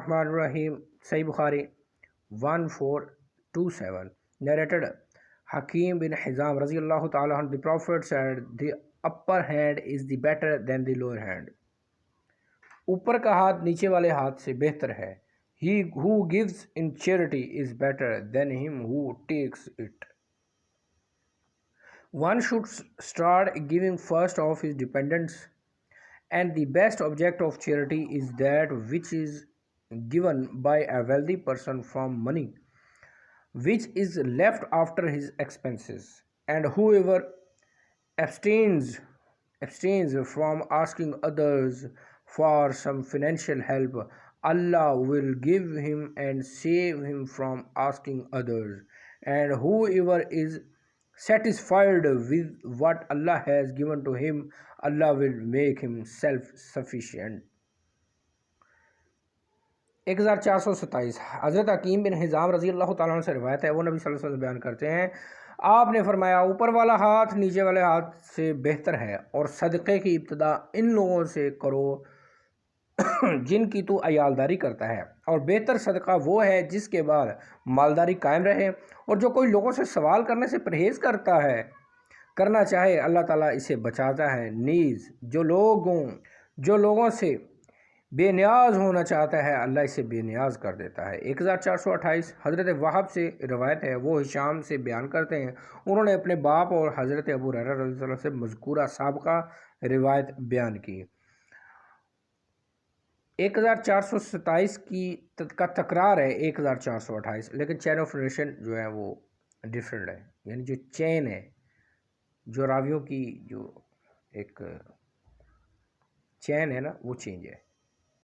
Bismillahirrahmanirrahim. Sahih Bukhari 1427. Narrated Hakim bin Hizam Raziyallahu ta'ala anhu, the Prophet said, the upper hand is the better than the lower hand. ऊपर का हाथ नीचे वाले हाथ से बेहतर है. He who gives in charity is better than him who takes it. One should start giving first of his dependents, and the best object of charity is that which is given by a wealthy person from money which is left after his expenses. And whoever abstains from asking others for some financial help, Allah will give him and save him from asking others. And whoever is satisfied with what Allah has given to him, Allah will make him self-sufficient. 1427 हज़रत हकीम बिन Hizam रज़ी अल्लाह ताला अन्हु से रिवायत है, वो नबी सल्लल्लाहु अलैहि वसल्लम बयान करते हैं, आपने फरमाया ऊपर वाला हाथ नीचे वाले हाथ से बेहतर है, और सदक़े की इब्तिदा इन लोगों से करो जिनकी तू अयालदारी करता है, और बेहतर सदका वो है जिसके बाद मालदारी कायम रहे, और जो कोई लोगों से सवाल करने से परहेज़ करना चाहे अल्लाह ताला इसे बचाता है। नीज़ जो लोगों से बेनियाज होना चाहता है अल्लाह इसे बेनियाज कर देता है। 1428 हज़रत वहाब से रवायत है, वो हिशाम से बयान करते हैं, उन्होंने अपने बाप और हज़रत अबू हुरैरा रज़ियल्लाहु अन्हु से मज़कूरा साबिक़ा रिवायत बयान की। 1427 का तकरार है 1428, लेकिन चैन ऑफ नरेशन जो है वो डिफरेंट है, यानी जो चैन है, जो रावियों की जो एक चैन है ना, वो चेंज है।